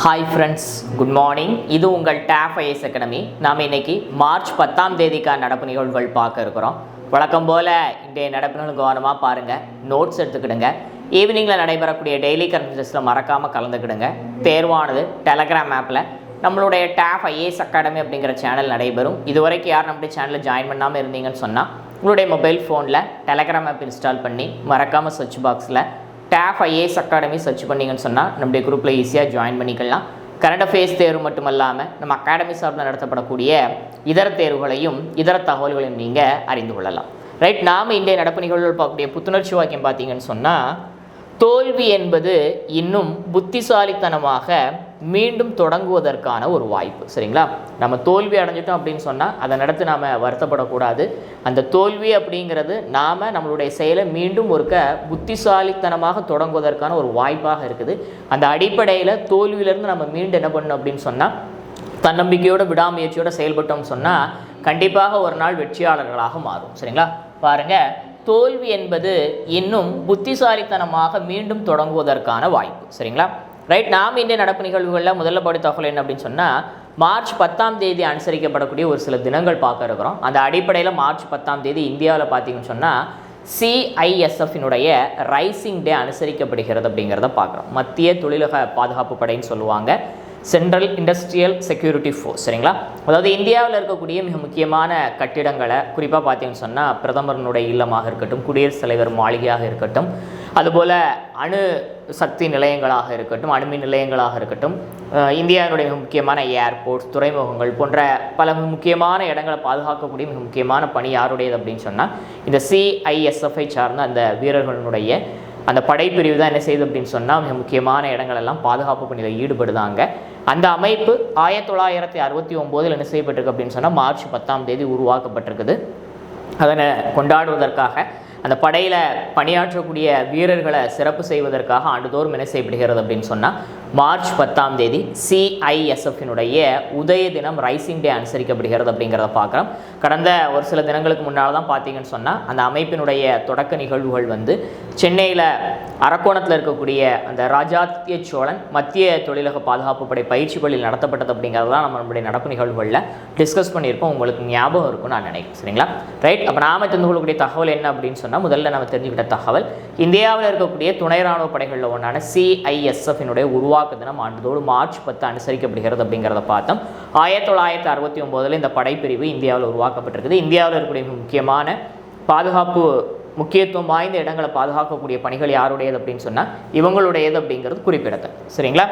Hi friends, good morning. இது உங்கள் tape IS academy. நாம் இன்னைக்கு மார்ச் 10ஆம் தேதிக்கான நடப்பு நிகழ்வுகள் பார்க்க இருக்கிறோம். வழக்கம் போல் இன்றைய நடப்பு நிகழ்வு கவனமாக பாருங்கள், நோட்ஸ் எடுத்துக்கிடுங்க. ஈவினிங்கில் நடைபெறக்கூடிய டெய்லி கரண்ட் அஃபேர்ஸில் மறக்காமல் கலந்துக்கிடுங்க. தேர்வானது டெலகிராம் ஆப்பில் நம்மளுடைய டேப் ஐஏஎஸ் அகாடமி அப்படிங்கிற சேனல் நடைபெறும். இதுவரைக்கும் யார் நம்முடைய சேனலில் ஜாயின் பண்ணாமல் இருந்தீங்கன்னு சொன்னால் உங்களுடைய மொபைல் ஃபோனில் டெலகிராம் ஆப் இன்ஸ்டால் பண்ணி மறக்காமல் சர்ச் பாக்ஸில் டேப் ஐஏஎஸ் அகாடமி சர்ச் பண்ணிங்கன்னு சொன்னால் நம்முடைய குரூப்பில் ஈஸியாக ஜாயின் பண்ணிக்கலாம். கரண்ட் அஃபேர்ஸ் தேர்வு மட்டும் இல்லாமல் நம்ம அகாடமி சார்பில் நடத்தப்படக்கூடிய இதர தேர்வுகளையும் இதர தகவல்களையும் நீங்கள் அறிந்து கொள்ளலாம். ரைட், நாம் இன்றைய நடப்பு நிகழ்வுகள் பார்க்கக்கூடிய புத்துணர்ச்சி வாக்கியம் பார்த்தீங்கன்னு சொன்னால், தோல்வி என்பது இன்னும் புத்திசாலித்தனமாக மீண்டும் தொடங்குவதற்கான ஒரு வாய்ப்பு. சரிங்களா, நம்ம தோல்வி அடைஞ்சிட்டோம் அப்படின்னு சொன்னால் அதை நடத்தி நாம் வருத்தப்படக்கூடாது. அந்த தோல்வி அப்படிங்கிறது நாம் நம்மளுடைய செயலை மீண்டும் ஒருக்க புத்திசாலித்தனமாக தொடங்குவதற்கான ஒரு வாய்ப்பாக இருக்குது. அந்த அடிப்படையில் தோல்வியிலேருந்து நம்ம மீண்டும் என்ன பண்ணணும் அப்படின்னு சொன்னால், தன்னம்பிக்கையோட விடாமுயற்சியோடு செயல்பட்டோம்னு சொன்னால் கண்டிப்பாக ஒரு நாள் வெற்றியாளர்களாக மாறும். சரிங்களா, பாருங்கள், தோல்வி என்பது இன்னும் புத்திசாலித்தனமாக மீண்டும் தொடங்குவதற்கான வாய்ப்பு. சரிங்களா, ரைட். நாம் இன்றைய நடப்பு நிகழ்வுகளில் முதல்ல படி தகவல் என்ன அப்படின்னு சொன்னால், மார்ச் 10ஆம் தேதி அனுசரிக்கப்படக்கூடிய ஒரு சில தினங்கள் பார்க்க இருக்கிறோம். அந்த அடிப்படையில் மார்ச் 10ஆம் தேதி இந்தியாவில் பார்த்தீங்கன்னு சொன்னால் CISFனுடைய ரைசிங் டே அனுசரிக்கப்படுகிறது அப்படிங்கிறத பார்க்குறோம். மத்திய தொழிலக பாதுகாப்பு படைன்னு சொல்லுவாங்க, சென்ட்ரல் இண்டஸ்ட்ரியல் செக்யூரிட்டி ஃபோர்ஸ். சரிங்களா, அதாவது இந்தியாவில் இருக்கக்கூடிய மிக முக்கியமான கட்டிடங்களை குறிப்பாக பார்த்தீங்கன்னு சொன்னால் பிரதமரனுடைய இல்லமாக இருக்கட்டும், குடியரசுத் தலைவர் மாளிகையாக இருக்கட்டும், அதுபோல் அணு சக்தி நிலையங்களாக இருக்கட்டும், அணுமின் நிலையங்களாக இருக்கட்டும், இந்தியாவினுடைய மிக முக்கியமான ஏர்போர்ட்ஸ், துறைமுகங்கள் போன்ற பல முக்கியமான இடங்களை பாதுகாக்கக்கூடிய மிக முக்கியமான பணி யாருடையது அப்படின்னு சொன்னால் இந்த CISFஐ சார்ந்த அந்த வீரர்களுடைய அந்த படைப்பிரிவு தான் என்ன செய்யுது அப்படின்னு சொன்னால் மிக முக்கியமான இடங்களெல்லாம் பாதுகாப்பு பணியில் ஈடுபடுதாங்க. அந்த அமைப்பு 1969 என்ன செய்யப்பட்டிருக்கு அப்படின்னு சொன்னால் மார்ச் 10ஆம் தேதி உருவாக்கப்பட்டிருக்குது. அதனை கொண்டாடுவதற்காக அந்த படையில் பணியாற்றக்கூடிய வீரர்களை சிறப்பு செய்வதற்காக ஆண்டுதோறும் என்ன செய்யப்படுகிறது அப்படின்னு சொன்னால் மார்ச் 10ஆம் தேதி CISFனுடைய உதய தினம் ரைசிங் டே அனுசரிக்கப்படுகிறது அப்படிங்கிறத பார்க்குறோம். கடந்த ஒரு சில தினங்களுக்கு முன்னால் தான் பார்த்தீங்கன்னு சொன்னால் அந்த அமைப்பினுடைய தொடக்க நிகழ்வுகள் வந்து சென்னையில் அரக்கோணத்தில் இருக்கக்கூடிய அந்த ராஜாத்திய சோழன் மத்திய தொழிலக பாதுகாப்பு படை பயிற்சி பள்ளியில் நடத்தப்பட்டது அப்படிங்கிறதான் நம்மளுடைய நடப்பு நிகழ்வுகளில் டிஸ்கஸ் பண்ணியிருப்போம். உங்களுக்கு ஞாபகம் இருக்கும்னு நான் நினைக்கிறேன். சரிங்களா, ரைட். அப்போ நாம் தெரிந்து கொள்ளக்கூடிய தகவல் என்ன அப்படின்னு சொன்னால், முதல்ல நம்ம தெரிஞ்சுக்கிட்ட தகவல், இந்தியாவில் இருக்கக்கூடிய துணை ராணுவ படைகளில் ஒன்றான CISFனுடைய உருவாக்க தினம் ஆண்டுதோடு மார்ச் 10 அனுசரிக்கப்படுகிறது அப்படிங்கிறத பார்த்தோம். 1969 இந்த படைப்பிரிவு இந்தியாவில் உருவாக்கப்பட்டிருக்குது. இந்தியாவில் இருக்கக்கூடிய முக்கியமான பாதுகாப்பு முக்கியத்துவம் வாய்ந்த இடங்களை பாதுகாக்கக்கூடிய பணிகள் யாருடையது அப்படின்னு சொன்னால் இவங்களுடையது அப்படிங்கிறது குறிப்பிடத்தக்கது. சரிங்களா,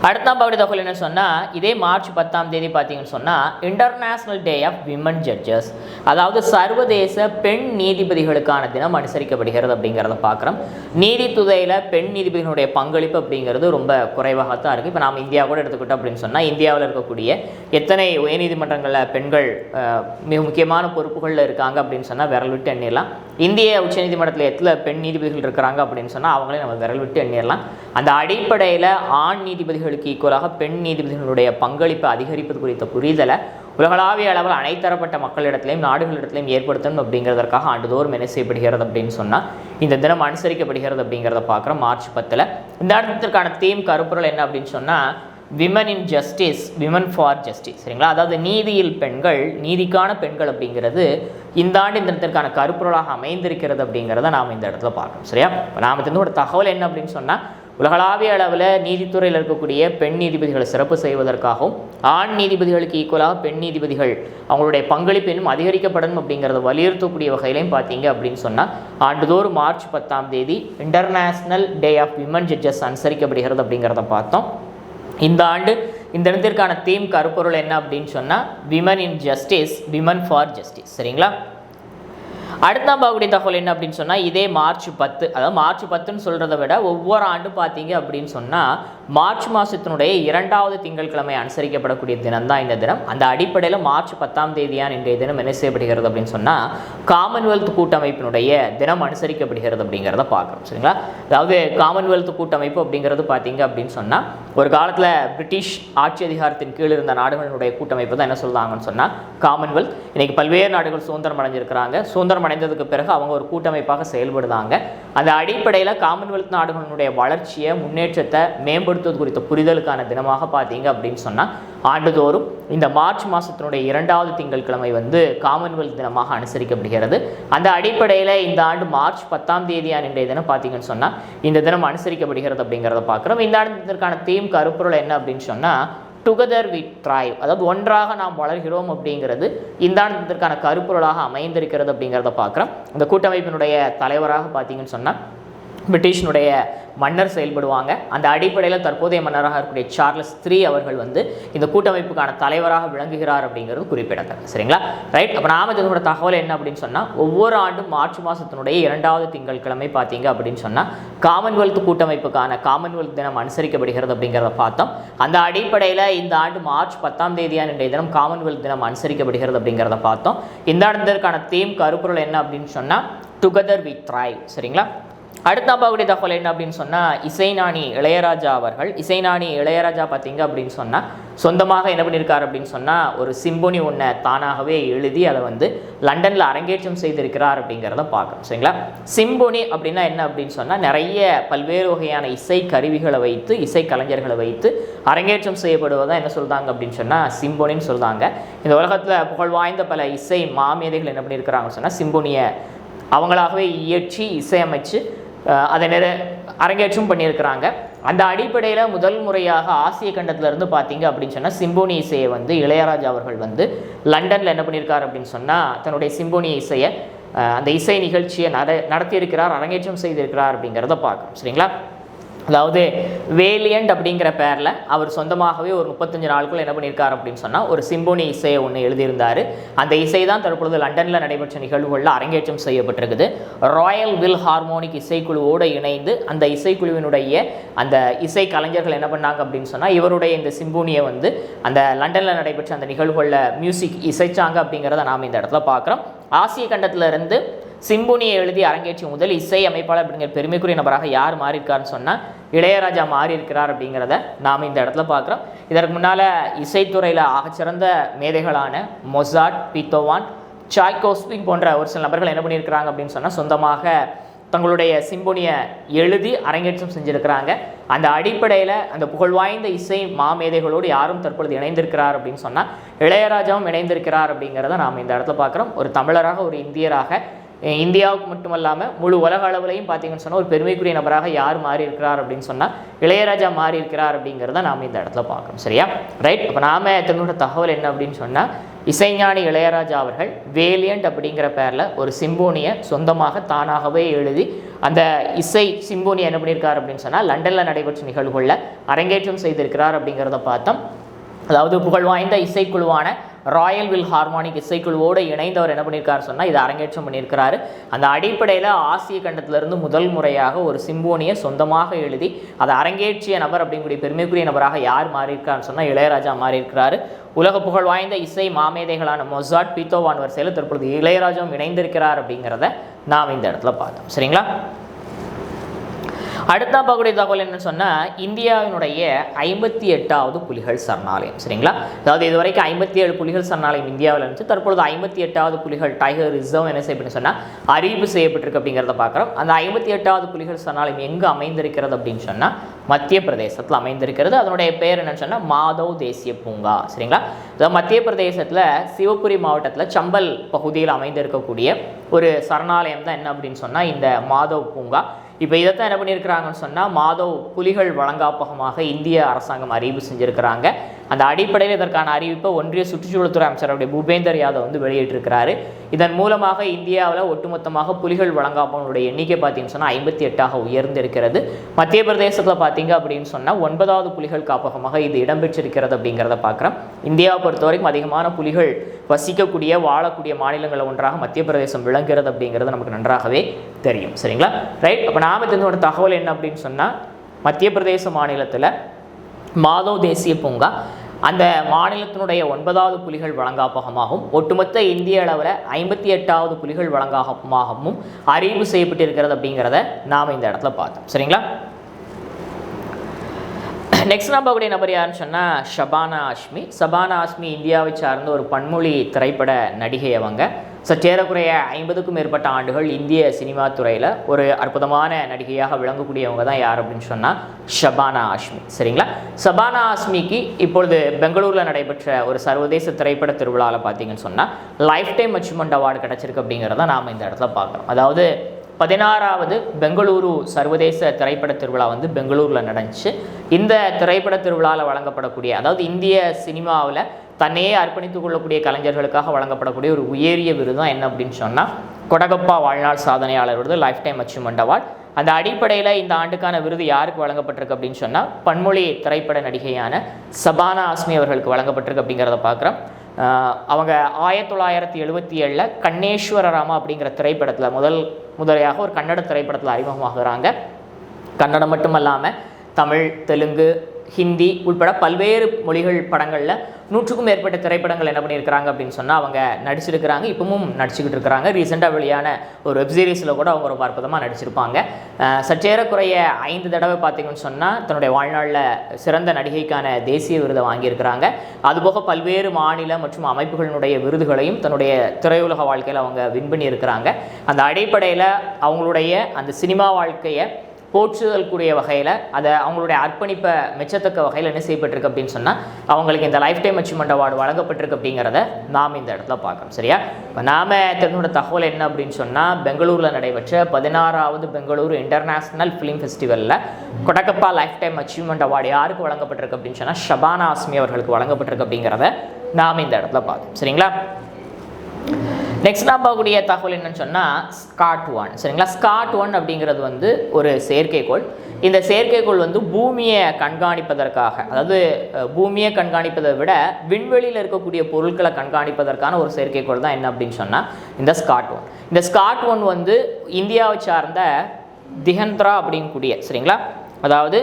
அடுத்தாம் பகுதி தகவல் என்ன சொன்னால், இதே மார்ச் 10ஆம் தேதி பார்த்தீங்கன்னு சொன்னால் international day of women judges, அதாவது சர்வதேச பெண் நீதிபதிகளுக்கான தினம் அனுசரிக்கப்படுகிறது அப்படிங்கிறத பார்க்குறோம். நீதித்துறையில் பெண் நீதிபதிகளுடைய பங்களிப்பு அப்படிங்கிறது ரொம்ப குறைவாகத்தான் இருக்குது. இப்போ நாம் இந்தியா கூட எடுத்துக்கிட்டோம் அப்படின்னு சொன்னால் இந்தியாவில் இருக்கக்கூடிய எத்தனை உயர்நீதிமன்றங்களில் பெண்கள் மிக முக்கியமான பொறுப்புகளில் இருக்காங்க அப்படின்னு சொன்னால் விரல் விட்டு எண்ணிடலாம். இந்திய உச்சநீதிமன்றத்தில் எத்தனை பெண் நீதிபதிகள் இருக்கிறாங்க அப்படின்னு சொன்னால் அவங்களே நம்ம விரல் விட்டு எண்ணிடலாம். அந்த அடிப்படையில் ஆண் நீதிபதிகளுக்கு ஈக்குவலாக பெண் நீதிபதிகளுடைய பங்களிப்பை அதிகரிப்பது குறித்த புரிதலை உலகளாவிய அளவில் அனைத்தரப்பட்ட மக்களிடத்திலையும் நாடுகளிடத்திலையும் ஏற்படுத்தணும் அப்படிங்கிறதற்காக ஆண்டுதோறும் என்ன செய்யப்படுகிறது அப்படின்னு சொன்னால் இந்த தினம் அனுசரிக்கப்படுகிறது அப்படிங்கிறத பார்க்குறோம் மார்ச் 10. இந்த இடத்திற்கான தீம் கருப்பொருள் என்ன அப்படின்னு சொன்னால் women in justice, women for justice. சரிங்களா, அதாவது நீதியில் பெண்கள், நீதிக்கான பெண்கள் அப்படிங்கிறது இந்த ஆண்டு இந்த இடத்திற்கான கருப்பொருளாக அமைந்திருக்கிறது அப்படிங்கிறத நாம் இந்த இடத்துல பார்க்கணும். சரியா, நாம் தெரிந்து ஒரு தகவல் என்ன அப்படின்னு சொன்னால், உலகளாவிய அளவில் நீதித்துறையில் இருக்கக்கூடிய பெண் நீதிபதிகளை சிறப்பு செய்வதற்காகவும் ஆண் நீதிபதிகளுக்கு ஈக்குவலாக பெண் நீதிபதிகள் அவங்களுடைய பங்களிப்பு இன்னும் அதிகரிக்கப்படணும் அப்படிங்கிறத வலியுறுத்தக்கூடிய வகையிலையும் பார்த்தீங்க அப்படின்னு சொன்னால் ஆண்டுதோறும் மார்ச் 10ஆம் தேதி international day of women judges அனுசரிக்கப்படுகிறது அப்படிங்கிறத பார்த்தோம். இந்த ஆண்டு இந்த இடத்திற்கான தீம் கருப்பொருள் என்ன அப்படின்னு சொன்னால் women in justice, women for justice. சரிங்களா, அடுத்தாம் பார்க்கக்கூடிய தகவல் என்ன அப்படின்னு சொன்னால் இதே மார்ச் 10, அதாவது மார்ச் 10ன்னு சொல்கிறத விட ஒவ்வொரு ஆண்டும் பார்த்தீங்க அப்படின்னு சொன்னால் மார்ச் மாதத்தினுடைய 2வது திங்கட்கிழமை அனுசரிக்கப்படக்கூடிய தினம் தான் இந்த தினம். அந்த அடிப்படையில் மார்ச் 10ஆம் தேதியான இன்றைய தினம் என்ன செய்யப்படுகிறது அப்படின்னு சொன்னால் காமன்வெல்த் கூட்டமைப்பினுடைய தினம் அனுசரிக்கப்படுகிறது அப்படிங்கிறத பார்க்குறோம். சரிங்களா, அதாவது காமன்வெல்த் கூட்டமைப்பு அப்படிங்கிறது பார்த்தீங்க அப்படின்னு சொன்னால் ஒரு காலத்தில் பிரிட்டிஷ் ஆட்சி அதிகாரத்தின் கீழ் இருந்த நாடுகளினுடைய கூட்டமைப்பு தான் என்ன சொல்கிறாங்கன்னு சொன்னால் காமன்வெல்த். இன்றைக்கி பல்வேறு நாடுகள் சுதந்திரம் அடைஞ்சிருக்கிறாங்க. சுதந்திரம் அடைந்ததுக்கு பிறகு அவங்க ஒரு கூட்டமைப்பாக செயல்படுதாங்க. அந்த அடிப்படையில் காமன்வெல்த் நாடுகளுடைய வளர்ச்சியை முன்னேற்றத்தை மேம்படுத்துவது குறித்த புரிதலுக்கான தினமாக பார்த்தீங்க அப்படின்னு சொன்னால் ஆண்டுதோறும் இந்த மார்ச் மாதத்தினுடைய 2வது திங்கட்கிழமை வந்து காமன்வெல்த் தினமாக அனுசரிக்கப்படுகிறது. அந்த அடிப்படையில் இந்த ஆண்டு மார்ச் 10ஆம் தேதியான இன்றைய தினம் பார்த்தீங்கன்னு சொன்னால் இந்த தினம் அனுசரிக்கப்படுகிறது அப்படிங்கிறத பார்க்குறோம். இந்த ஆண்டுக்கான தீம் கருப்பொருள் என்ன அப்படின்னு சொன்னால் டுகெதர் வி த்ரைவ், அதாவது ஒன்றாக நாம் வளர்கிறோம் அப்படிங்கிறது இந்த ஆண்டிற்கான கருப்பொருளாக அமைந்திருக்கிறது அப்படிங்கிறத பார்க்குறோம். இந்த கூட்டமைப்பினுடைய தலைவராக பார்த்தீங்கன்னு சொன்னால் பிரிட்டிஷனுடைய மன்னர் செயல்படுவாங்க. அந்த அடிப்படையில் தற்போதைய மன்னராக இருக்கக்கூடிய சார்லஸ் III அவர்கள் வந்து இந்த கூட்டமைப்புக்கான தலைவராக விளங்குகிறார் அப்படிங்கிறது குறிப்பிடத்தக்கது. சரிங்களா? ரைட். அப்போ நாம இதனோட தகவல் என்ன அப்படின்னு சொன்னால் ஒவ்வொரு ஆண்டும் மார்ச் மாதத்தினுடைய 2வது திங்கட்கிழமை பார்த்தீங்க அப்படின்னு சொன்னால் காமன்வெல்த் கூட்டமைப்புக்கான காமன்வெல்த் தினம் அனுசரிக்கப்படுகிறது அப்படிங்கிறத பார்த்தோம். அந்த அடிப்படையில் இந்த ஆண்டு மார்ச் 10ஆம் தேதியான இன்றைய தினம் காமன்வெல்த் தினம் அனுசரிக்கப்படுகிறது அப்படிங்கிறத பார்த்தோம். இந்த ஆண்டிற்கான தீம் கருப்பொருள் என்ன அப்படின்னு சொன்னால் டுகெதர் வி த்ரைவ். சரிங்களா? அடுத்த பார்க்கக்கூடிய தகவல் என்ன அப்படின்னு சொன்னால் இசைஞானி இளையராஜா அவர்கள். இசைஞானி இளையராஜா பார்த்தீங்க அப்படின்னு சொன்னால் சொந்தமாக என்ன பண்ணியிருக்காரு அப்படின்னு சொன்னால் ஒரு சிம்பொனி ஒன்றை தானாகவே எழுதி அதை வந்து லண்டனில் அரங்கேற்றம் செய்திருக்கிறார் அப்படிங்கிறத பார்க்கணும். சரிங்களா? சிம்பொனி அப்படின்னா என்ன அப்படின்னு சொன்னால் நிறைய பல்வேறு வகையான இசை கருவிகளை வைத்து இசை கலைஞர்களை வைத்து அரங்கேற்றம் செய்யப்படுவதான் என்ன சொல்கிறாங்க அப்படின்னு சொன்னால் சிம்பொனின்னு சொல்கிறாங்க. இந்த உலகத்தில் புகழ்வாய்ந்த பல இசை மாமேதைகள் என்ன பண்ணியிருக்கிறாங்கன்னு சொன்னால் சிம்பொனியை அவங்களாகவே இயற்றி இசையமைச்சு அதை அரங்கேற்றம் பண்ணியிருக்கிறாங்க. அந்த அடிப்படையில் முதல் முறையாக ஆசிய கண்டத்திலிருந்து பார்த்தீங்க அப்படின்னு சொன்னால் சிம்போனி இசையை வந்து இளையராஜா அவர்கள் வந்து லண்டனில் என்ன பண்ணியிருக்கார் அப்படின்னு சொன்னால் தன்னுடைய சிம்போனி இசையை அந்த இசை நிகழ்ச்சியை நடத்தியிருக்கிறார், அரங்கேற்றம் செய்திருக்கிறார் அப்படிங்கிறத பார்க்கணும். சரிங்களா? அதாவது வேலியண்ட் அப்படிங்கிற பேரில் அவர் சொந்தமாகவே ஒரு 35 நாட்கள் என்ன பண்ணியிருக்கார் அப்படின்னு சொன்னால் ஒரு சிம்போனி இசையை ஒன்று எழுதியிருந்தார். அந்த இசை தான் தற்பொழுது லண்டனில் நடைபெற்ற நிகழ்வுகளில் அரங்கேற்றம் செய்யப்பட்டிருக்குது. ராயல் வில் ஹார்மோனிக் இசைக்குழுவோடு இணைந்து அந்த இசைக்குழுவினுடைய அந்த இசை கலைஞர்கள் என்ன பண்ணாங்க அப்படின்னு சொன்னால் இவருடைய இந்த சிம்போனியை வந்து அந்த லண்டனில் நடைபெற்ற அந்த நிகழ்வுகளில் மியூசிக் இசைச்சாங்க அப்படிங்கிறத நாம் இந்த இடத்துல பார்க்குறோம். ஆசிய கண்டத்திலிருந்து சிம்பொனியை எழுதி அரங்கேற்றிய முதல் இசை அமைப்பாளர் அப்படிங்கிற பெருமைக்குரிய நபராக யார் மாறியிருக்காருன்னு சொன்னால் இளையராஜா மாறி இருக்கிறார் அப்படிங்கிறத நாம் இந்த இடத்துல பார்க்குறோம். இதற்கு முன்னால் இசைத்துறையில் ஆகச்சிறந்த மேதைகளான மொசார்ட், பீத்தோவான், சாய்கோஸ்கி போன்ற ஒரு சில நபர்கள் என்ன பண்ணியிருக்கிறாங்க அப்படின்னு சொன்னால் சொந்தமாக தங்களுடைய சிம்பொனியை எழுதி அரங்கேற்றம் செஞ்சுருக்கிறாங்க. அந்த அடிப்படையில் அந்த புகழ்வாய்ந்த இசை மாமேதைகளோடு யாரும் தற்பொழுது இணைந்திருக்கிறார் அப்படின்னு சொன்னால் இளையராஜாவும் இணைந்திருக்கிறார் அப்படிங்கிறத நாம் இந்த இடத்துல பார்க்குறோம். ஒரு தமிழராக ஒரு இந்தியராக இந்தியாவுக்கு மட்டுமல்லாமல் முழு உலக அளவுலையும் பார்த்தீங்கன்னு சொன்னால் ஒரு பெருமைக்குரிய நபராக யார் மாறி இருக்கிறார் அப்படின்னு சொன்னால் இளையராஜா மாறி இருக்கிறார் அப்படிங்கிறத நாம் இந்த இடத்துல பார்க்கணும். சரியா? ரைட். அப்போ நாம் தன்னோட தகவல் என்ன அப்படின்னு சொன்னால் இசைஞானி இளையராஜா அவர்கள் வேலியண்ட் அப்படிங்கிற பேரில் ஒரு சிம்போனியை சொந்தமாக தானாகவே எழுதி அந்த இசை சிம்போனியை என்ன பண்ணியிருக்கார் அப்படின்னு சொன்னால் லண்டனில் நடைபெற்ற நிகழ்வுகளில் அரங்கேற்றம் செய்திருக்கிறார் அப்படிங்கிறத பார்த்தோம். அதாவது புகழ்வாய்ந்த இசைக்குழுவான ராயல் வில் ஹார்மோனிக் இசைக்குழுவோடு இணைந்தவர் என்ன பண்ணியிருக்காரு சொன்னால் இதை அரங்கேற்றம் பண்ணியிருக்கிறாரு. அந்த அடிப்படையில் ஆசிய கண்டத்திலிருந்து முதல் முறையாக ஒரு சிம்போனியை சொந்தமாக எழுதி அதை அரங்கேற்றிய நபர் அப்படிங்கூடிய பெருமைக்குரிய நபராக யார் மாறியிருக்காருன்னு சொன்னால் இளையராஜா மாறியிருக்கிறாரு. உலக புகழ் வாய்ந்த இசை மாமேதைகளான மொசார்ட், பீத்தோவான் வரிசையில் தற்பொழுது இளையராஜாவும் இணைந்திருக்கிறார் அப்படிங்கிறத நாம் இந்த இடத்துல பார்த்தோம். சரிங்களா? அடுத்த பார்க்கக்கூடிய தகவல் என்னன்னு சொன்னால் இந்தியாவினுடைய 58வது புலிகள் சரணாலயம். சரிங்களா? அதாவது இதுவரைக்கும் 57 புலிகள் சரணாலயம் இந்தியாவில் இருந்துச்சு. தற்பொழுது 58வது புலிகள் டைகர் ரிசர்வ் என்ன செய்யப்பட்டு சொன்னால் அறிவிப்பு செய்யப்பட்டிருக்கு அப்படிங்கிறத பார்க்குறோம். அந்த 58வது புலிகள் சரணாலயம் எங்கே அமைந்திருக்கிறது அப்படின்னு சொன்னால் மத்திய பிரதேசத்தில் அமைந்திருக்கிறது. அதனுடைய பேர் என்னன்னு சொன்னால் மாதவ் தேசிய பூங்கா. சரிங்களா? அதாவது மத்திய பிரதேசத்தில் சிவபுரி மாவட்டத்தில் சம்பல் பகுதியில் அமைந்திருக்கக்கூடிய ஒரு சரணாலயம் தான் என்ன அப்படின்னு சொன்னால் இந்த மாதவ் பூங்கா. இப்போ இதைத்தான் என்ன பண்ணியிருக்கிறாங்கன்னு சொன்னால் மாதவ் புலிகள் வழங்காப்பகமாக இந்திய அரசாங்கம் அறிவிப்பு செஞ்சுருக்கிறாங்க. அந்த அடிப்படையில் இதற்கான அறிவிப்பை ஒன்றிய சுற்றுச்சூழல்துறை அமைச்சர் பூபேந்தர் யாதவ் வந்து வெளியிட்டிருக்கிறாரு. இதன் மூலமாக இந்தியாவில் ஒட்டுமொத்தமாக புலிகள் வழங்காப்பகங்களுடைய எண்ணிக்கை பார்த்தீங்கன்னு சொன்னால் 58ஆக உயர்ந்திருக்கிறது. மத்திய பிரதேசத்தில் பார்த்தீங்க அப்படின்னு சொன்னால் 9வது புலிகள் காப்பகமாக இது இடம்பெற்றிருக்கிறது அப்படிங்கிறத பார்க்குறோம். இந்தியாவை பொறுத்த வரைக்கும் அதிகமான புலிகள் வசிக்கக்கூடிய வாழக்கூடிய மாநிலங்களில் ஒன்றாக மத்திய பிரதேசம் விளங்குகிறது அப்படிங்கிறது நமக்கு நன்றாகவே தெரியும். சரிங்களா? ரைட். அப்போ நாம தெரிஞ்ச தகவல் என்ன அப்படின்னு சொன்னால் மத்திய பிரதேச மாநிலத்தில் மாதவ் தேசிய பூங்கா அந்த மாநிலத்தினுடைய 9வது புலிகள் வழங்காப்பகமாகவும் ஒட்டுமொத்த இந்திய அளவில் 58வது புலிகள் வழங்காப்பகமாகவும் அறிவிப்பு செய்யப்பட்டிருக்கிறது அப்படிங்கிறத நாம் இந்த இடத்துல பார்த்தோம். சரிங்களா? நெக்ஸ்ட் நம்ம கூடிய நபர் யாருன்னு சொன்னால் ஷபானா ஆஸ்மி. ஷபானா ஆஸ்மி இந்தியாவை சார்ந்த ஒரு பன்மொழி திரைப்பட நடிகை. அவங்க சற்றேறக்குறைய 50க்கும் மேற்பட்ட ஆண்டுகள் இந்திய சினிமா துறையில் ஒரு அற்புதமான நடிகையாக விளங்கக்கூடியவங்க தான் யார் அப்படின்னு சொன்னால் ஷபானா ஆஸ்மி. சரிங்களா? ஷபானா ஆஸ்மிக்கு இப்பொழுது பெங்களூரில் நடைபெற்ற ஒரு சர்வதேச திரைப்பட திருவிழாவில் பார்த்தீங்கன்னு சொன்னால் லைஃப் டைம் அச்சீவ்மெண்ட் அவார்டு கிடச்சிருக்கு அப்படிங்கிறத நாம் இந்த இடத்துல பார்க்குறோம். அதாவது 16வது பெங்களூரு சர்வதேச திரைப்பட திருவிழா வந்து பெங்களூரில் நடந்துச்சு. இந்த திரைப்பட திருவிழாவில் வழங்கப்படக்கூடிய, அதாவது இந்திய சினிமாவில் தன்னையே அர்ப்பணித்துக் கொள்ளக்கூடிய கலைஞர்களுக்காக வழங்கப்படக்கூடிய ஒரு உயரிய விருது தான் என்ன அப்படின்னு சொன்னால் கொடகப்பா வாழ்நாள் சாதனையாளர் விருது, லைஃப் டைம் அச்சீவ்மெண்ட் அவார்டு. அந்த அடிப்படையில் இந்த ஆண்டுக்கான விருது யாருக்கு வழங்கப்பட்டிருக்கு அப்படின்னு சொன்னால் பன்மொழி திரைப்பட நடிகையான ஷபானா ஆஸ்மி அவர்களுக்கு வழங்கப்பட்டிருக்கு அப்படிங்கிறத பார்க்குறோம். அவங்க 1977 கண்ணேஸ்வரராமா அப்படிங்கிற திரைப்படத்தில் முதலையாக ஒரு கன்னட திரைப்படத்தில் அறிமுகமாகறாங்க. கன்னடம் மட்டுமல்லாமல் தமிழ், தெலுங்கு, ஹிந்தி உட்பட பல்வேறு மொழிகள் படங்களில் 100க்கும் மேற்பட்ட திரைப்படங்கள் என்ன பண்ணியிருக்கிறாங்க அப்படின்னு சொன்னால் அவங்க நடிச்சிருக்கிறாங்க. இப்பவும் நடிச்சுக்கிட்டு இருக்கிறாங்க. ரீசெண்டாக வெளியான ஒரு வெப்சீரிஸில் கூட அவங்க ரொம்ப அற்புதமாக நடிச்சிருப்பாங்க. சற்றேறக்குறைய 5 தடவை பார்த்தீங்கன்னு சொன்னால் தன்னுடைய வாழ்நாளில் சிறந்த நடிகைக்கான தேசிய விருதை வாங்கியிருக்கிறாங்க. அதுபோக பல்வேறு மாநில மற்றும் அமைப்புகளினுடைய விருதுகளையும் தன்னுடைய திரையுலக வாழ்க்கையில் அவங்க வின் பண்ணியிருக்கிறாங்க. அந்த அடிப்படையில் அவங்களுடைய அந்த சினிமா வாழ்க்கையை போற்றுதல் கூடிய வகையில், அதை அவங்களுடைய அர்ப்பணிப்பை மெச்சத்தக்க வகையில் என்ன செய்யப்பட்டிருக்கு அப்படின்னு சொன்னால் அவங்களுக்கு இந்த லைஃப் டைம் அச்சீவ்மெண்ட் அவார்டு வழங்கப்பட்டிருக்கு அப்படிங்கிறத நாம் இந்த இடத்துல பார்க்கணும். சரியா? இப்போ நாம் தெரிஞ்ச தகவல் என்ன அப்படின்னு சொன்னால் பெங்களூரில் நடைபெற்ற 16வது பெங்களூரு இன்டர்நேஷ்னல் ஃபிலிம் ஃபெஸ்டிவலில் கொடகப்பா லைஃப் டைம் அச்சீவ்மெண்ட் அவார்டு யாருக்கு வழங்கப்பட்டிருக்கு அப்படின்னு சொன்னால் ஷபானா ஆஸ்மி அவர்களுக்கு வழங்கப்பட்டிருக்கு அப்படிங்கிறத நாம் இந்த இடத்துல பார்த்தோம். சரிங்களா? நெக்ஸ்ட் நான் பார்க்கக்கூடிய தகவல் என்னன்னு சொன்னால் SCART-1. சரிங்களா? SCART-1 அப்படிங்கிறது வந்து ஒரு செயற்கைக்கோள். இந்த செயற்கைக்கோள் வந்து பூமியை கண்காணிப்பதற்காக, அதாவது பூமியை கண்காணிப்பதை விட விண்வெளியில் இருக்கக்கூடிய பொருட்களை கண்காணிப்பதற்கான ஒரு செயற்கைக்கோள் தான் என்ன அப்படின்னு சொன்னால் இந்த SCART-1. இந்த SCART-1 வந்து இந்தியாவை சார்ந்த திகந்திரா அப்படிங்கக்கூடிய, சரிங்களா, அதாவது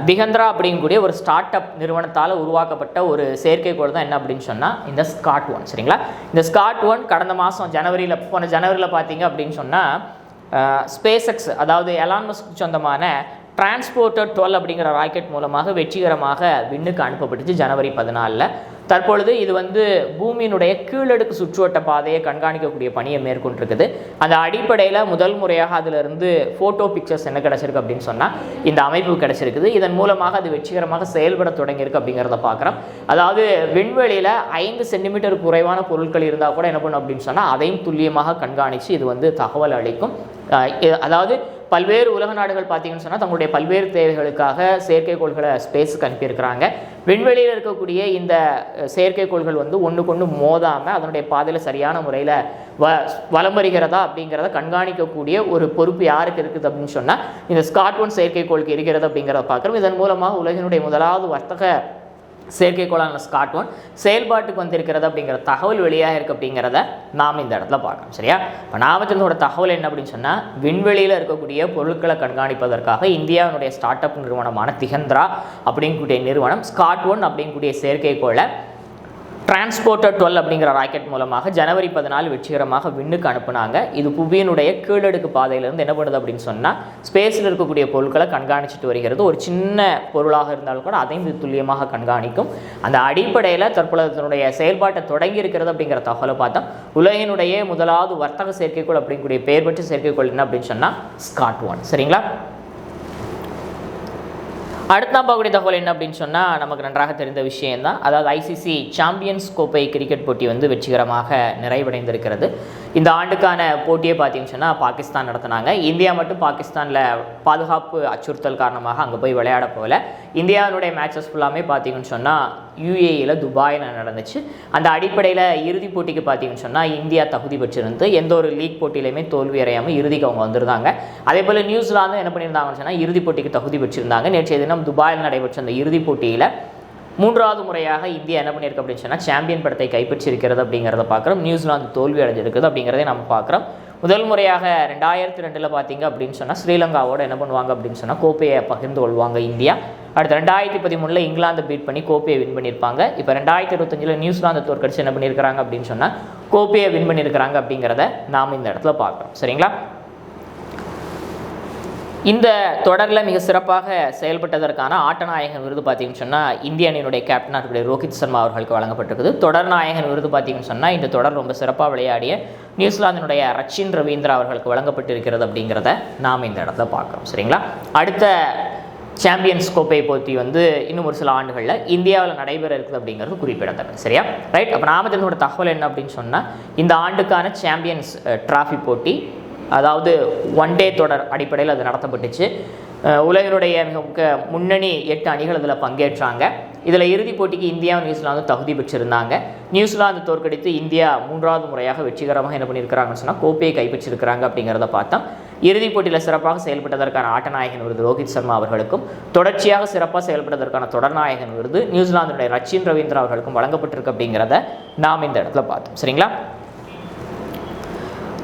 திகந்திரா அப்படிங்கக்கூடிய ஒரு ஸ்டார்ட் அப் நிறுவனத்தால் உருவாக்கப்பட்ட ஒரு செயற்கைக்கோள் தான் என்ன அப்படின்னு சொன்னால் இந்த SCART-1. சரிங்களா? இந்த SCART-1 கடந்த மாதம் போன ஜனவரியில் பார்த்தீங்க அப்படின்னு சொன்னால் ஸ்பேஸ்எக்ஸ், அதாவது எலான் மஸ்க் சொந்தமான டிரான்ஸ்போர்ட்டர் 12 அப்படிங்கிற ராக்கெட் மூலமாக வெற்றிகரமாக விண்ணுக்கு அனுப்பப்பட்டுச்சு ஜனவரி 14. தற்பொழுது இது வந்து பூமியினுடைய கீழடுக்கு சுற்றுவட்ட பாதையை கண்காணிக்கக்கூடிய பணியை மேற்கொண்டிருக்குது. அந்த அடிப்படையில் முதல் முறையாக அதிலிருந்து ஃபோட்டோ பிக்சர்ஸ் என்ன கிடச்சிருக்கு அப்படின்னு சொன்னால் இந்த அமைப்பு கிடச்சிருக்குது. இதன் மூலமாக அது வெற்றிகரமாக செயல்பட தொடங்கியிருக்கு அப்படிங்கிறத பார்க்குறோம். அதாவது விண்வெளியில் 5 சென்டிமீட்டர் குறைவான பொருட்கள் இருந்தால் கூட என்ன பண்ணும் அப்படின்னு சொன்னால் அதையும் துல்லியமாக கண்காணித்து இது வந்து தகவல் அளிக்கும். அதாவது பல்வேறு உலக நாடுகள் பார்த்தீங்கன்னு சொன்னால் தங்களுடைய பல்வேறு தேவைகளுக்காக செயற்கைக்கோள்களை ஸ்பேஸுக்கு அனுப்பியிருக்கிறாங்க. விண்வெளியில் இருக்கக்கூடிய இந்த செயற்கைக்கோள்கள் வந்து ஒன்றுக்கொன்று மோதாமல் அதனுடைய பாதையில் சரியான முறையில் வலம் வருகிறதா அப்படிங்கிறத கண்காணிக்கக்கூடிய ஒரு பொறுப்பு யாருக்கு இருக்குது அப்படின்னு சொன்னால் இந்த SCART-1 செயற்கைக்கோளுக்கு இருக்கிறது அப்படிங்கிறத பார்க்குறோம். இதன் மூலமாக உலகினுடைய முதலாவது வர்த்தக செயற்கைக்கோளான SCART-1 செயல்பாட்டுக்கு வந்திருக்கிறது அப்படிங்கிற தகவல் வெளியாக இருக்குது அப்படிங்கிறத நாம் இந்த இடத்துல பார்க்கணும். சரியா? இப்போ நாமத்தினோட தகவல் என்ன அப்படின்னு சொன்னால் விண்வெளியில் இருக்கக்கூடிய பொருட்களை கண்காணிப்பதற்காக இந்தியாவினுடைய ஸ்டார்ட் அப் நிறுவனமான திகந்திரா அப்படிங்கக்கூடிய நிறுவனம் SCART-1 அப்படிங்கக்கூடிய செயற்கைக்கோளை டிரான்ஸ்போர்ட்டர் 12 அப்படிங்கிற ராக்கெட் மூலமாக ஜனவரி 14 வெற்றிகரமாக விண்ணுக்கு அனுப்புனாங்க. இது புவியினுடைய கீழடுக்கு பாதையிலிருந்து என்ன பண்ணுது அப்படின்னு சொன்னால் ஸ்பேஸில் இருக்கக்கூடிய பொருட்களை கண்காணிச்சுட்டு வருகிறது. ஒரு சின்ன பொருளாக இருந்தாலும் கூட அதையும் இது துல்லியமாக கண்காணிக்கும். அந்த அடிப்படையில் தற்பொழுது தன்னுடைய செயல்பாட்டை தொடங்கி இருக்கிறது அப்படிங்கிற தகவலை பார்த்தோம். உலகினுடைய முதலாவது வர்த்தக செயற்கைக்கோள் அப்படிங்கக்கூடிய பெயர் பெற்ற செயற்கைக்கோள் என்ன அப்படின்னு சொன்னால் SCART-1. சரிங்களா? அடுத்த பார்க்கக்கூடிய தகவல் என்ன அப்படின்னு சொன்னால் நமக்கு நன்றாக தெரிந்த விஷயம்தான். அதாவது ICC சாம்பியன்ஸ் கோப்பை கிரிக்கெட் போட்டி வந்து வெற்றிகரமாக நிறைவடைந்திருக்கிறது. இந்த ஆண்டுக்கான போட்டியை பார்த்தீங்கன்னு சொன்னால் பாகிஸ்தான் நடத்தினாங்க. இந்தியா மட்டும் பாகிஸ்தானில் பாதுகாப்பு அச்சுறுத்தல் காரணமாக அங்கே போய் விளையாட போகல. இந்தியாவினுடைய மேட்சஸ் ஃபுல்லாமே பார்த்தீங்கன்னு சொன்னால் UAEயில் துபாயில் நடந்துச்சு. அந்த அடிப்படையில் இறுதிப் போட்டிக்கு பார்த்தீங்கன்னு சொன்னால் இந்தியா தகுதி பெற்றிருந்து எந்த ஒரு லீக் போட்டியிலையுமே தோல்வி அடையாமல் இறுதிக்கு அவங்க வந்திருந்தாங்க. அதே போல் நியூசிலாந்து என்ன பண்ணியிருந்தாங்கன்னு சொன்னால் இறுதிப் போட்டிக்கு தகுதி பெற்றிருந்தாங்க. நேற்றைய தினம் துபாயில் நடைபெற்ற அந்த இறுதிப் போட்டியில் 3வது முறையாக இந்தியா என்ன பண்ணியிருக்கு அப்படின்னு சொன்னால் சாம்பியன் பட்டத்தை கைப்பற்றியிருக்கிறது அப்படிங்கிறத பார்க்குறோம். நியூசிலாந்து தோல்வி அடைஞ்சிருக்குது அப்படிங்கிறதே நம்ம பார்க்குறோம். முதல் முறையாக 2002 பார்த்தீங்க அப்படின்னு சொன்னால் ஸ்ரீலங்காவோட என்ன பண்ணுவாங்க அப்படின்னு சொன்னால் கோப்பையை பகிர்ந்து கொள்வாங்க இந்தியா. அடுத்து 2013 இங்கிலாந்தை பீட் பண்ணி கோப்பையை வின் பண்ணியிருப்பாங்க. இப்போ 2025 நியூசிலாந்து தோற்கடிச்சு என்ன பண்ணியிருக்கிறாங்க அப்படின்னு சொன்னால் கோப்பையை வின் பண்ணியிருக்கிறாங்க அப்படிங்கிறத நாம் இந்த இடத்துல பார்க்குறோம். சரிங்களா? இந்த தொடரில் மிக சிறப்பாக செயல்பட்டதற்கான ஆட்டநாயகன் விருது பார்த்தீங்கன்னு சொன்னால் இந்திய அணியினுடைய கேப்டனாக இருக்கக்கூடிய ரோஹித் சர்மா அவர்களுக்கு வழங்கப்பட்டிருக்குது. தொடர் நாயகன் விருது பார்த்தீங்கன்னு சொன்னால் இந்த தொடர் ரொம்ப சிறப்பாக விளையாடிய நியூசிலாந்தினுடைய ரச்சின் ரவீந்திரா அவர்களுக்கு வழங்கப்பட்டிருக்கிறது அப்படிங்கிறத நாம் இந்த இடத்துல பார்க்குறோம். சரிங்களா? அடுத்த சாம்பியன்ஸ் கோப்பை போட்டி இன்னும் ஒரு சில ஆண்டுகளில் இந்தியாவில் நடைபெற இருக்குது அப்படிங்கிறது குறிப்பிடத்தக்கது. சரியா? ரைட். அப்போ நாம இதனோட தகவல் என்ன அப்படின்னு சொன்னால் இந்த ஆண்டுக்கான சாம்பியன்ஸ் டிராஃபி போட்டி, அதாவது ஒன் டே தொடர் அடிப்படையில் அது நடத்தப்பட்டுச்சு. உலகினுடைய மிக முன்னணி 8 அணிகள் இதில் பங்கேற்றாங்க. இதில் இறுதிப் போட்டிக்கு இந்தியா நியூசிலாந்து தகுதி பெற்றிருந்தாங்க. நியூசிலாந்து தோற்கடித்து இந்தியா 3வது முறையாக வெற்றிகரமாக என்ன பண்ணியிருக்கிறாங்கன்னு சொன்னால் கோப்பையை கைப்பற்றிருக்கிறாங்க அப்படிங்கிறத பார்த்தோம். இறுதிப் போட்டியில் சிறப்பாக செயல்பட்டதற்கான ஆட்டநாயகன் விருது ரோஹித் சர்மா அவர்களுக்கும், தொடர்ச்சியாக சிறப்பாக செயல்பட்டதற்கான தொடர்நாயகன் விருது நியூசிலாந்துடைய ரச்சின் ரவீந்திரா அவர்களுக்கும் வழங்கப்பட்டிருக்கு அப்படிங்கிறத நாம் இந்த இடத்துல பார்த்தோம். சரிங்களா?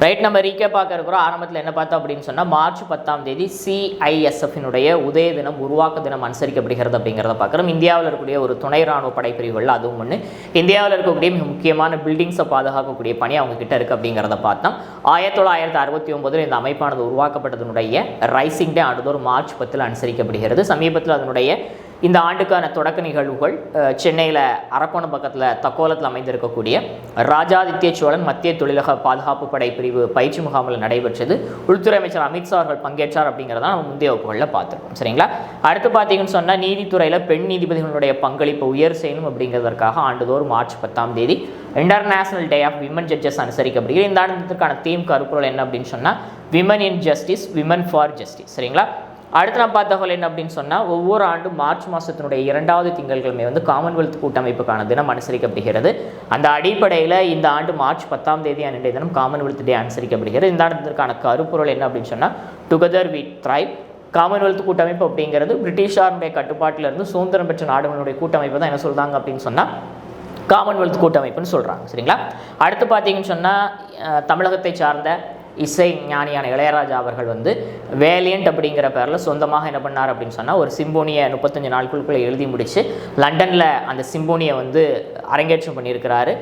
ரைட். நம்ம ரீகேப் பார்க்க இருக்கிறோம். ஆரம்பத்தில் என்ன பார்த்தோம் அப்படின்னு சொன்னால் மார்ச் 10ஆம் தேதி CISFனுடைய உதய தினம், உருவாக்க தினம் அனுசரிக்கப்படுகிறது அப்படிங்கிறத பார்க்குறோம். இந்தியாவில் இருக்கக்கூடிய ஒரு துணை ராணுவ படைப்பிரிவுகள் அதுவும் ஒன்று. இந்தியாவில் இருக்கக்கூடிய மிக முக்கியமான பில்டிங்ஸை பாதுகாக்கக்கூடிய பணி அவங்க கிட்ட இருக்குது அப்படிங்கிறத பார்த்தோம். 1969 இந்த அமைப்பானது உருவாக்கப்பட்டதனுடைய ரைசிங் டே ஆண்டுதோறும் மார்ச் 10 அனுசரிக்கப்படுகிறது. சமீபத்தில் அதனுடைய இந்த ஆண்டுக்கான தொடக்க நிகழ்வுகள் சென்னையில் அரக்கோணம் பக்கத்தில் தக்கோலத்தில் அமைந்திருக்கக்கூடிய ராஜாதித்ய சோழன் மத்திய தொழிலக பாதுகாப்பு படை பிரிவு பயிற்சி முகாமில் நடைபெற்றது. உள்துறை அமைச்சர் அமித்ஷா அவர்கள் பங்கேற்றார் அப்படிங்கிறத நம்ம முந்தைய வகுப்புகளில் பார்த்துருக்கோம். சரிங்களா? அடுத்து பார்த்தீங்கன்னு சொன்னால் நீதித்துறையில் பெண் நீதிபதிகளுடைய பங்களிப்பு உயர் செய்யணும் அப்படிங்கிறதற்காக ஆண்டுதோறும் மார்ச் 10ஆம் தேதி international day of women judges அனுசரிக்கப்படுகிறது. இந்த ஆண்டுக்கான தீம் கருப்பொருள் என்ன அப்படின்னு சொன்னால் women in justice, women for justice. சரிங்களா? அடுத்து நான் பார்த்த தகவல் என்ன அப்படின்னு சொன்னால் ஒவ்வொரு ஆண்டும் மார்ச் மாதத்தினுடைய 2வது திங்கட்கிழமை காமன்வெல்த் கூட்டமைப்புக்கான தினம் அனுசரிக்கப்படுகிறது. அந்த அடிப்படையில் இந்த ஆண்டு மார்ச் 10ஆம் தேதி அன்றைய தினம் காமன்வெல்த் டே அனுசரிக்கப்படுகிறது. இந்த ஆண்டுக்கான கருப்பொருள் என்ன அப்படின்னு சொன்னால் டுகெதர் வி த்ரைவ். காமன்வெல்த் கூட்டமைப்பு அப்படிங்கிறது பிரிட்டிஷாருடைய கட்டுப்பாட்டிலிருந்து சுதந்திரம் பெற்ற நாடுகளுடைய கூட்டமைப்பு தான் என்ன சொல்கிறாங்க அப்படின்னு சொன்னால் காமன்வெல்த் கூட்டமைப்புன்னு சொல்கிறாங்க. சரிங்களா? அடுத்து பார்த்தீங்கன்னு சொன்னால் தமிழகத்தை சார்ந்த இசை ஞானியான இளையராஜா அவர்கள் வேலியன்ட் அப்படிங்கிற பேரில் சொந்தமாக என்ன பண்ணார் அப்படின்னு சொன்னால் ஒரு சிம்போனியை 35 நாட்களுக்குள்ளே எழுதி முடித்து லண்டனில் அந்த சிம்போனியை அரங்கேற்றம் பண்ணியிருக்கிறாரு.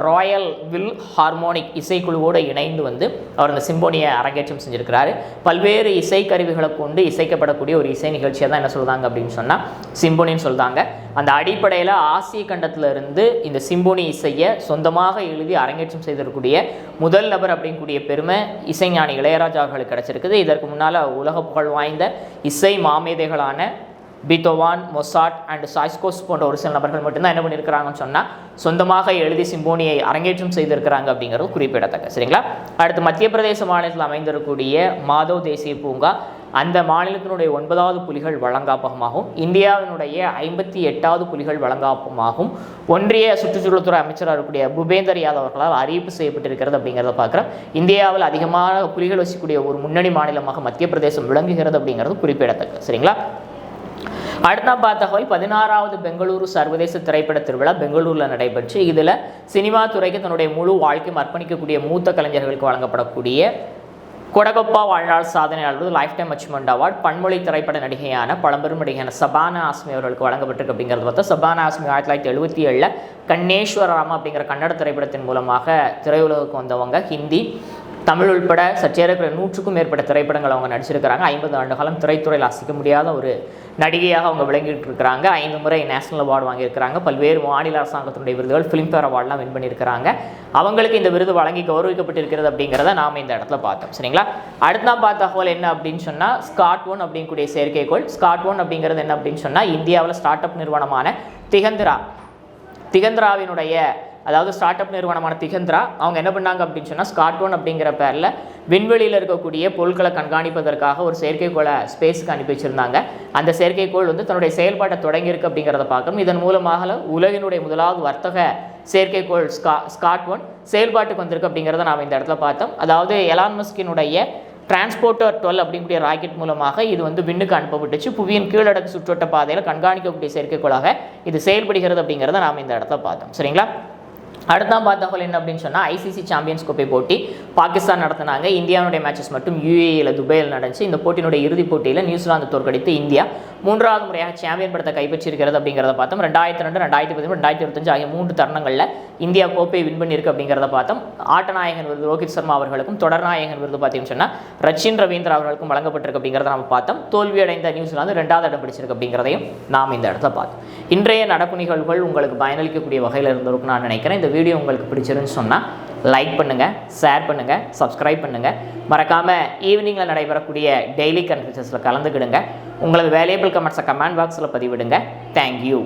ராயல் வில் ஹார்மோனிக் இசைக்குழுவோடு இணைந்து அவர் அந்த சிம்போனியை அரங்கேற்றம் செஞ்சுருக்கிறாரு. பல்வேறு இசைக்கருவிகளை கொண்டு இசைக்கப்படக்கூடிய ஒரு இசை நிகழ்ச்சியை தான் என்ன சொல்கிறாங்க அப்படின்னு சொன்னால் சிம்போனின்னு சொல்கிறாங்க. அந்த அடிப்படையில் ஆசிய கண்டத்திலிருந்து இந்த சிம்போனி இசையை சொந்தமாக எழுதி அரங்கேற்றம் செய்திருக்கக்கூடிய முதல் நபர் அப்படிங்கக்கூடிய பெருமை இசைஞானி இளையராஜா அவர்களுக்கு கிடைச்சிருக்குது. இதற்கு முன்னால் உலக புகழ் வாய்ந்த இசை மாமேதைகளான பீத்தோவான், மொசாட் அண்ட் சாய்ஸ்கோஸ் போன்ற ஒரு சில நபர்கள் மட்டும்தான் என்ன பண்ணியிருக்கிறாங்கன்னு சொன்னால் சொந்தமாக எழுதி சிம்போனியை அரங்கேற்றம் செய்திருக்கிறாங்க அப்படிங்கிறது குறிப்பிடத்தக்க. சரிங்களா? அடுத்து மத்திய பிரதேச மாநிலத்தில் அமைந்திருக்கக்கூடிய மாதவ் தேசிய பூங்கா அந்த மாநிலத்தினுடைய 9வது புலிகள் வழங்காப்பகமாகவும் இந்தியாவினுடைய 58வது புலிகள் வழங்காப்பகமாகவும் ஒன்றிய சுற்றுச்சூழல்துறை அமைச்சராக இருக்கக்கூடிய பூபேந்தர் யாதவ் அவர்களால் அறிவிப்பு செய்யப்பட்டிருக்கிறது அப்படிங்கிறத பார்க்குறோம். இந்தியாவில் அதிகமான புலிகள் வசிக்கக்கூடிய ஒரு முன்னணி மாநிலமாக மத்திய பிரதேசம் விளங்குகிறது அப்படிங்கிறது குறிப்பிடத்தக்க. சரிங்களா? அடுத்த பார்த்த தகவல் 16வது பெங்களூரு சர்வதேச திரைப்பட திருவிழா பெங்களூரில் நடைபெற்று இதில் சினிமா துறைக்கு தன்னுடைய முழு வாழ்க்கையும் அர்ப்பணிக்கக்கூடிய மூத்த கலைஞர்களுக்கு வழங்கப்படக்கூடிய கொடகொப்பா வாழ்நாள் சாதனையாளர் லைஃப் டைம் அச்சீவ்மெண்ட் அவார்டு பன்மொழி திரைப்பட நடிகையான பழம்பெரும் நடிகையான சபானா ஆஸ்மி அவர்களுக்கு வழங்கப்பட்டிருக்கு அப்படிங்கிறது பார்த்தா சபானா ஆஸ்மி 1977 கண்ணேஸ்வரராமா அப்படிங்கிற கன்னட திரைப்படத்தின் மூலமாக திரையுலகுக்கு வந்தவங்க. ஹிந்தி, தமிழ் உள்பட சற்றேறக்குற 100க்கும் மேற்பட்ட திரைப்படங்கள் அவங்க நடிச்சிருக்கிறாங்க. 50 ஆண்டு காலம் திரைத்துறையில் அசைக்க முடியாத ஒரு நடிகையாக அவங்க விளங்கிட்டு இருக்கிறாங்க. 5 முறை நேஷனல் அவார்டு வாங்கியிருக்கிறாங்க. பல்வேறு மாநில அரசாங்கத்தினுடைய விருதுகள், ஃபிலிம்பேர் அவார்டெலாம் வின் பண்ணியிருக்கிறாங்க. அவங்களுக்கு இந்த விருது வழங்கி கௌரவிக்கப்பட்டிருக்கிறது அப்படிங்கிறத நாம் இந்த இடத்துல பார்த்தோம். சரிங்களா? அடுத்த நான் பார்த்த தகவல் என்ன அப்படின்னு சொன்னால் SCAT-1 அப்படிங்கக்கூடிய செயற்கைக்கோள். SCAT-1 அப்படிங்கிறது என்ன அப்படின்னு சொன்னால் இந்தியாவில் ஸ்டார்ட் அப் நிறுவனமான திகந்திராவினுடைய அதாவது ஸ்டார்ட் அப் நிறுவனமான திகந்திரா அவங்க என்ன பண்ணாங்க அப்படின்னு சொன்னால் SCAT-1 அப்படிங்கிற பேரில் விண்வெளியில் இருக்கக்கூடிய பொருட்களை கண்காணிப்பதற்காக ஒரு செயற்கைக்கோளை ஸ்பேஸுக்கு அனுப்பி வச்சுருந்தாங்க. அந்த செயற்கைக்கோள் தன்னுடைய செயல்பாட்டை தொடங்கியிருக்கு அப்படிங்கிறத பார்க்கணும். இதன் மூலமாக உலகினுடைய முதலாவது வர்த்தக செயற்கைக்கோள் SCAT-1 செயல்பாட்டுக்கு வந்திருக்கு அப்படிங்கிறத நாம் இந்த இடத்துல பார்த்தோம். அதாவது எலான் மஸ்கினுடைய டிரான்ஸ்போர்ட்டர் 12 அப்படிங்கக்கூடிய ராக்கெட் மூலமாக இது விண்ணுக்கு அனுப்பப்பட்டுச்சு. புவியின் கீழடக்கு சுற்றோட்ட பாதையில் கண்காணிக்கக்கூடிய செயற்கைக்கோளாக இது செயல்படுகிறது அப்படிங்கிறத நாம் இந்த இடத்துல பார்த்தோம். சரிங்களா? அடுத்தான் பார்த்தவங்க என்ன அப்படின்னு சொன்னால் ஐசிசி சாம்பியன்ஸ் கோப்பை போட்டி பாகிஸ்தான் நடத்தினாங்க. இந்தியாவுடைய மேட்சஸ் மட்டும் யுஏஇயில் துபாயில் நடந்துச்சு. இந்த போட்டியினுடைய இறுதிப் போட்டியில் நியூசிலாந்து தோற்கடித்து இந்தியா 3வது முறையாக சாம்பியன் படத்தை கைப்பற்றியிருக்கிறது அப்படிங்கிறத பார்த்தோம். 2002, 2013, 2025 ஆகிய 3 தருணங்களில் இந்தியா கோப்பை வின் பண்ணியிருக்கு அப்படிங்கிறத பார்த்தோம். ஆட்டநாயகன் விருது ரோஹித் சர்மா அவர்களுக்கும் தொடர்நாயகன் விருது பார்த்தீங்கன்னு சொன்னால் ரச்சின் ரவீந்திரா அவர்களுக்கும் வழங்கப்பட்டிருக்கு அப்படிங்கிறத நம்ம பார்த்தோம். தோல்வியடைந்த நியூசிலாந்து 2வது இடம் பிடிச்சிருக்கு அப்படிங்கிறதையும் நாம் இந்த இடத்துல பார்த்தோம். இன்றைய நடப்பு நிகழ்வுகள் உங்களுக்கு பயனளிக்கக்கூடிய வகையில் இருந்திருக்கும் நான் நினைக்கிறேன். இந்த வீடியோ உங்களுக்கு பிடிச்சிருன்னு சொன்னால் லைக் பண்ணுங்கள், ஷேர் பண்ணுங்கள், சப்ஸ்கிரைப் பண்ணுங்கள். மறக்காமல் ஈவினிங்கில் நடைபெறக்கூடிய டெய்லி கன்ஃபரன்சஸில் கலந்துக்கிடுங்க. உங்களது வேல்யூபிள் கமெண்ட்ஸை கமெண்ட் பாக்ஸில் பதிவிடுங்க. தேங்க்யூ.